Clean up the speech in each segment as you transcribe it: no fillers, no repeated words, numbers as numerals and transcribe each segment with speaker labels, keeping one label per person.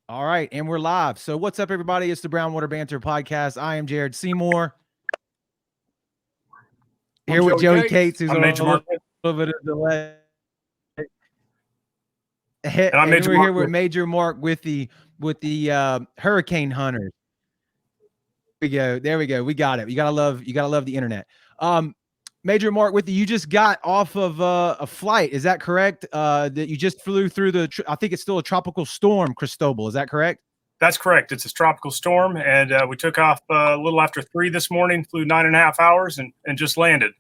Speaker 1: All right, and we're live. So what's up, everybody? It's the Brownwater Banter podcast. I am Jared Seymour. Here with Joey Cates, who's
Speaker 2: on
Speaker 1: Major Mark. A little bit of delay. And we're here with Major Mark Withee with the Hurricane Hunters. There we go. We got it. You gotta love the internet. Major Mark Withee, you just got off of a flight. Is that correct? That you just flew through I think it's still a tropical storm, Cristobal. Is that correct?
Speaker 2: That's correct. It's a tropical storm, and we took off a little after 3 this morning, flew 9.5 hours, and just landed.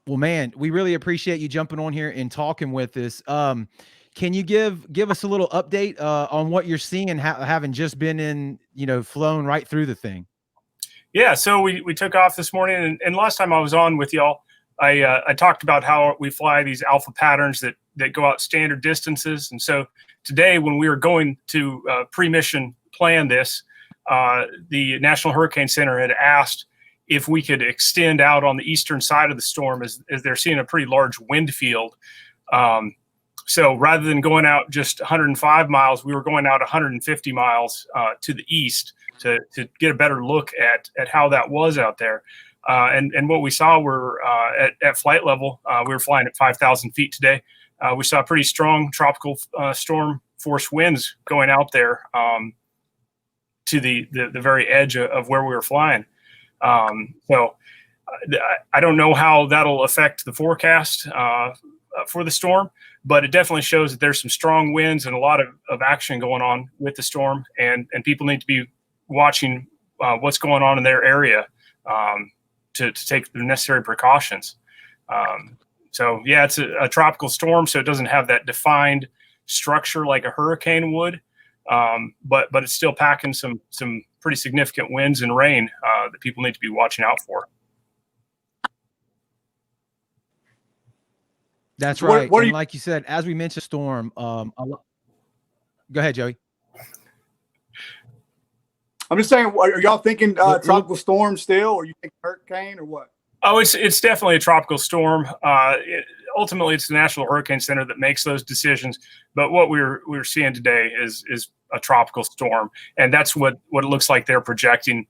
Speaker 1: Well, man, we really appreciate you jumping on here and talking with us. Can you give us a little update on what you're seeing, having just been in, flown right through the thing?
Speaker 2: Yeah, so we took off this morning, and last time I was on with y'all, I talked about how we fly these alpha patterns that go out standard distances. And so today, when we were going to pre-mission plan this, the National Hurricane Center had asked if we could extend out on the eastern side of the storm, as they're seeing a pretty large wind field. So rather than going out just 105 miles, we were going out 150 miles to the east to get a better look at how that was out there. And what we saw were at flight level, we were flying at 5,000 feet today. We saw pretty strong tropical storm force winds going out there to the very edge of where we were flying. So I don't know how that'll affect the forecast for the storm, but it definitely shows that there's some strong winds and a lot of action going on with the storm, and people need to be watching what's going on in their area to take the necessary precautions. So yeah, it's a tropical storm, so it doesn't have that defined structure like a hurricane would, but it's still packing some pretty significant winds and rain that people need to be watching out for.
Speaker 1: That's right. And like you said, as we mentioned, storm. Go ahead, Joey.
Speaker 3: I'm just saying, are y'all thinking tropical storm still, or you think hurricane, or what?
Speaker 2: Oh, it's definitely a tropical storm. Ultimately, it's the National Hurricane Center that makes those decisions. But what we're seeing today is a tropical storm, and that's what it looks like they're projecting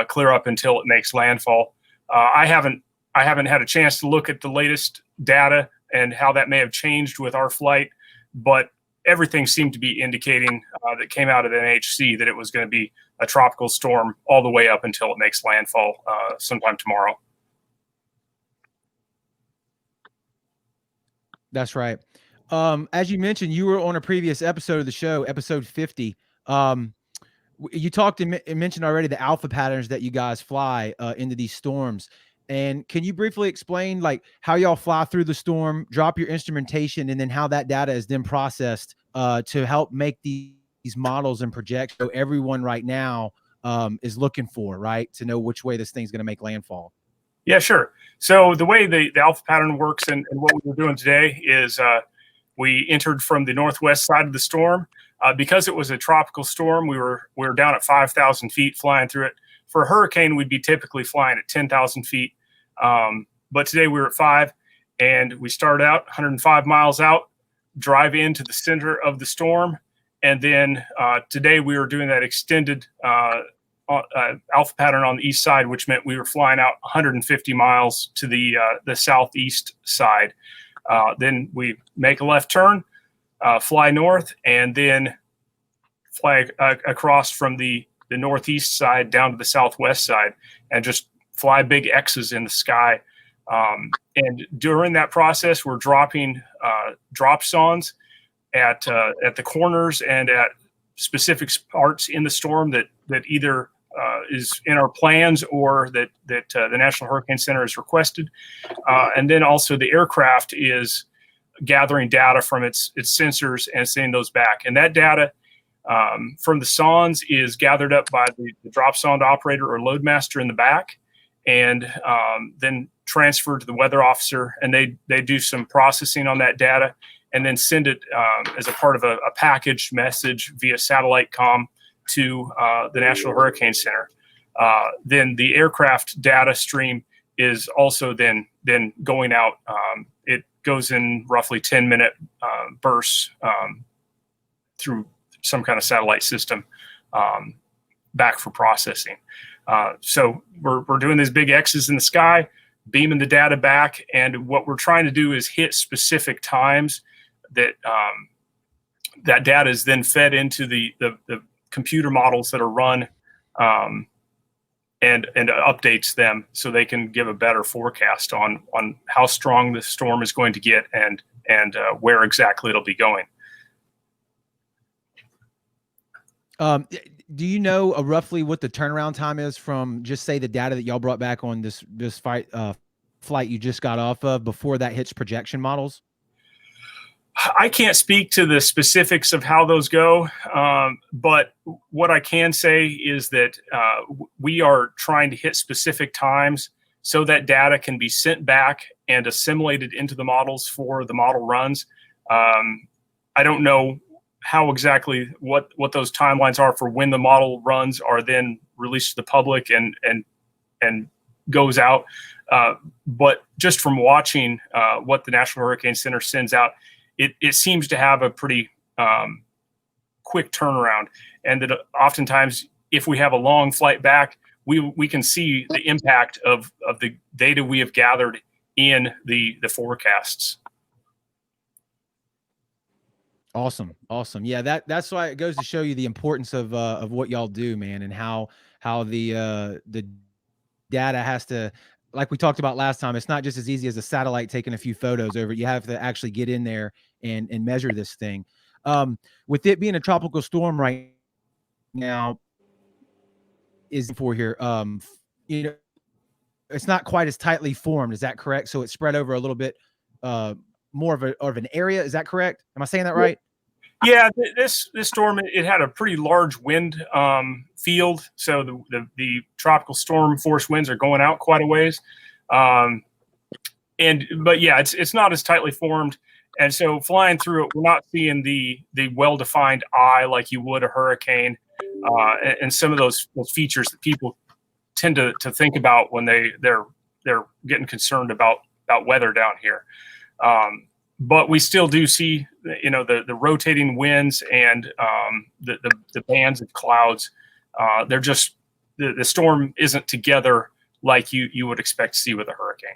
Speaker 2: clear up until it makes landfall. I haven't had a chance to look at the latest data and how that may have changed with our flight, but everything seemed to be indicating that came out of the NHC that it was going to be a tropical storm all the way up until it makes landfall sometime tomorrow.
Speaker 1: That's right. As you mentioned, you were on a previous episode of the show, episode 50. You talked and mentioned already the alpha patterns that you guys fly into these storms. And can you briefly explain how y'all fly through the storm, drop your instrumentation, and then how that data is then processed to help make these models and projects so everyone right now is looking for, right, to know which way this thing's going to make landfall?
Speaker 2: Yeah, sure. So the way the alpha pattern works and what we were doing today is we entered from the northwest side of the storm. Because it was a tropical storm, we were down at 5,000 feet flying through it. For a hurricane, we'd be typically flying at 10,000 feet. But today we were at 5, and we started out 105 miles out, drive into the center of the storm. And then today we were doing that extended alpha pattern on the east side, which meant we were flying out 150 miles to the southeast side. Then we make a left turn, fly north, and then fly across from the northeast side down to the southwest side, and just fly big X's in the sky. And during that process, we're dropping drop zones at the corners and at specific parts in the storm that either is in our plans or that the National Hurricane Center has requested. And then also the aircraft is gathering data from its sensors and sending those back. And that data from the sondes is gathered up by the drop sonde operator or loadmaster in the back, and then transferred to the weather officer, and they do some processing on that data and then send it as a part of a packaged message via satellite comm to the National Hurricane Center. Then the aircraft data stream is also then going out. goes in roughly 10-minute bursts through some kind of satellite system back for processing. So we're doing these big X's in the sky, beaming the data back, and what we're trying to do is hit specific times that that data is then fed into the computer models that are run, and updates them so they can give a better forecast on how strong the storm is going to get and where exactly it'll be going.
Speaker 1: Do you know roughly what the turnaround time is from, just say, the data that y'all brought back on this flight you just got off of before that hits projection models?
Speaker 2: I can't speak to the specifics of how those go, but what I can say is that we are trying to hit specific times so that data can be sent back and assimilated into the models for the model runs. I don't know how exactly what those timelines are for when the model runs are then released to the public and goes out. But just from watching what the National Hurricane Center sends out, it seems to have a pretty quick turnaround, and that oftentimes if we have a long flight back, we can see the impact of the data we have gathered in the forecasts.
Speaker 1: Awesome. Yeah, that's why it goes to show you the importance of what y'all do, man, and how the data has to, like we talked about last time, it's not just as easy as a satellite taking a few photos over it. You have to actually get in there and measure this thing. With it being a tropical storm right now, is for here, you know, it's not quite as tightly formed. Is that correct? So it's spread over a little bit more of an area. Is that correct? Am I saying that right?
Speaker 2: Yeah, this storm, it had a pretty large wind field, so the tropical storm force winds are going out quite a ways, but yeah, it's not as tightly formed, and so flying through it, we're not seeing the well-defined eye like you would a hurricane, and some of those features that people tend to think about when they're getting concerned about weather down here. But we still do see, you know, the rotating winds and the bands of clouds. They're just the storm isn't together like you would expect to see with a hurricane.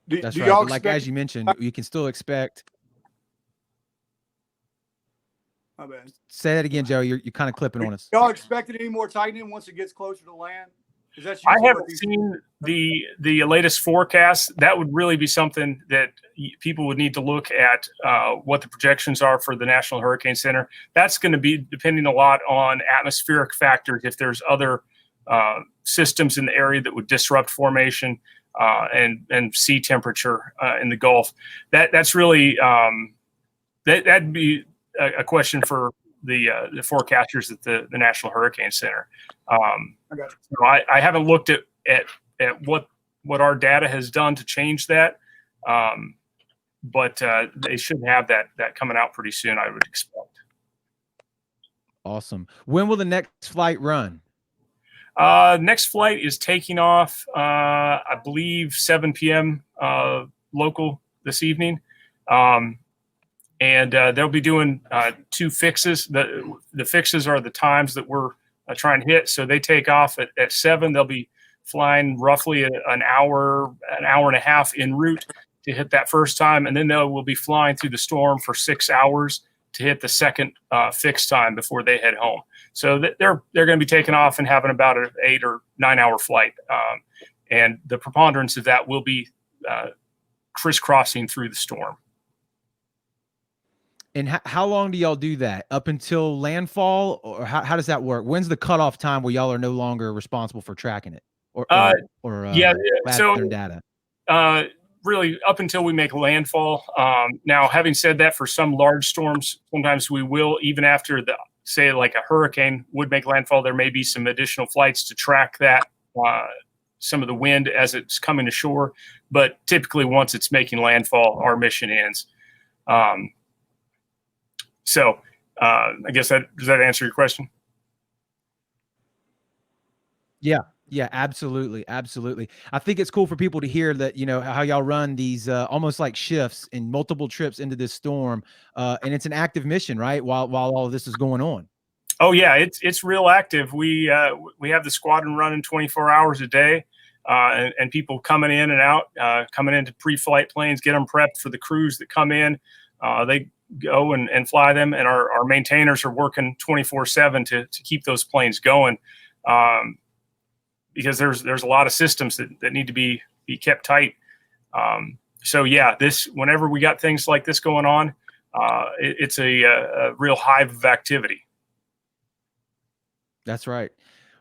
Speaker 1: That's right. But like as you mentioned, you can still expect.
Speaker 3: My bad.
Speaker 1: Say that again, Joe. You're kind of clipping on us.
Speaker 3: Y'all expecting any more tightening once it gets closer to land?
Speaker 2: I haven't seen the latest forecast. That would really be something that people would need to look at, what the projections are for the National Hurricane Center. That's going to be depending a lot on atmospheric factors. If there's other systems in the area that would disrupt formation and sea temperature in the Gulf, that's really that'd be a question for the forecasters at the National Hurricane Center. So I haven't looked at what our data has done to change that, but they should have that coming out pretty soon, I would expect.
Speaker 1: Awesome. When will the next flight run?
Speaker 2: Next flight is taking off, I believe 7 p.m. Local this evening. And they'll be doing 2 fixes. The fixes are the times that we're trying to hit. So they take off at 7. They'll be flying roughly an hour and a half en route to hit that first time, and then they will be flying through the storm for 6 hours to hit the second fixed time before they head home. So they're going to be taking off and having about an 8 or 9 hour flight, and the preponderance of that will be crisscrossing through the storm.
Speaker 1: And how long do y'all do that? Up until landfall, or how does that work? When's the cutoff time where y'all are no longer responsible for tracking it or gathering data?
Speaker 2: Really, up until we make landfall. Now, having said that, for some large storms, sometimes we will, even after say like a hurricane would make landfall, there may be some additional flights to track that, some of the wind as it's coming ashore. But typically, once it's making landfall, our mission ends. So I guess does that answer your question?
Speaker 1: Yeah, Yeah, absolutely, absolutely. I think it's cool for people to hear that, you know, how y'all run these almost like shifts and multiple trips into this storm, and it's an active mission, right? While all of this is going on.
Speaker 2: Oh yeah, it's real active. We have the squadron running 24 hours a day, and people coming in and out, coming into pre-flight planes, get them prepped for the crews that come in. They go and fly them, and our maintainers are working 24/7 to keep those planes going. Because there's a lot of systems that need to be kept tight. So yeah, whenever we got things like this going on, it's a real hive of activity.
Speaker 1: That's right.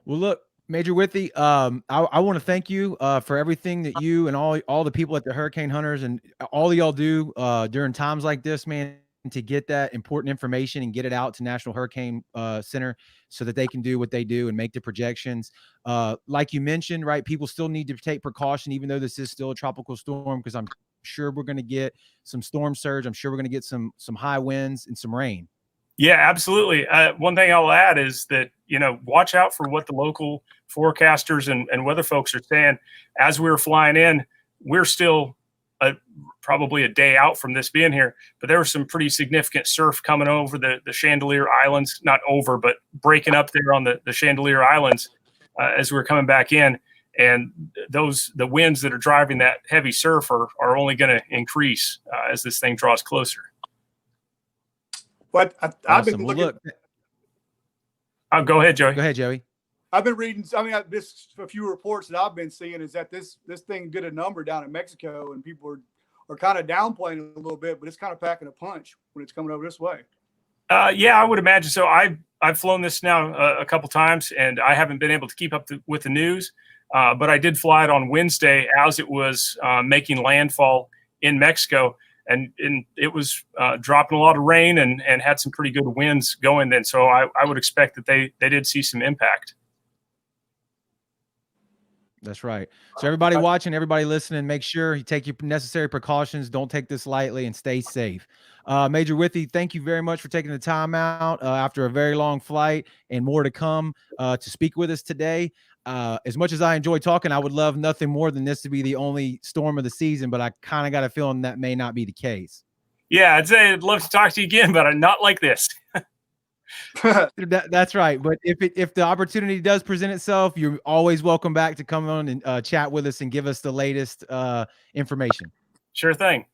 Speaker 1: Well, look, Major Withee, I want to thank you for everything that you and all the people at the Hurricane Hunters and all y'all do during times like this, man, to get that important information and get it out to National Hurricane Center so that they can do what they do and make the projections. Like you mentioned, right, people still need to take precaution, even though this is still a tropical storm, because I'm sure we're going to get some storm surge. I'm sure we're going to get some high winds and some rain.
Speaker 2: Yeah, absolutely. One thing I'll add is that, watch out for what the local forecasters and weather folks are saying. As we were flying in, we're still probably a day out from this being here, but there was some pretty significant surf coming over the Chandelier Islands, not over, but breaking up there on the Chandelier Islands as we were coming back in. And the winds that are driving that heavy surf are only going to increase as this thing draws closer.
Speaker 3: But I've been
Speaker 1: Well,
Speaker 3: looking.
Speaker 2: Look, go ahead, Joey.
Speaker 1: Go ahead, Joey.
Speaker 3: I've been reading. I mean, a few reports that I've been seeing is that this thing did a number down in Mexico, and people are kind of downplaying it a little bit, but it's kind of packing a punch when it's coming over this way.
Speaker 2: Yeah, I would imagine so. I've flown this now a couple times, and I haven't been able to keep up with the news. But I did fly it on Wednesday as it was making landfall in Mexico. And it was dropping a lot of rain and had some pretty good winds going then. So I would expect that they did see some impact.
Speaker 1: That's right. So everybody watching, everybody listening, make sure you take your necessary precautions. Don't take this lightly and stay safe. Major Withee, thank you very much for taking the time out after a very long flight and more to come to speak with us today. As much as I enjoy talking, I would love nothing more than this to be the only storm of the season, but I kind of got a feeling that may not be the case.
Speaker 2: Yeah, I'd love to talk to you again, but I'm not like this.
Speaker 1: That's right. But if the opportunity does present itself, you're always welcome back to come on and chat with us and give us the latest information.
Speaker 2: Sure thing.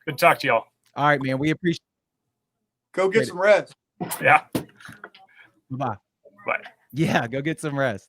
Speaker 2: Good to talk to y'all.
Speaker 1: All right, man. We appreciate it.
Speaker 3: Go get some rest.
Speaker 2: Yeah.
Speaker 1: Bye.
Speaker 2: Bye.
Speaker 1: Yeah, go get some rest.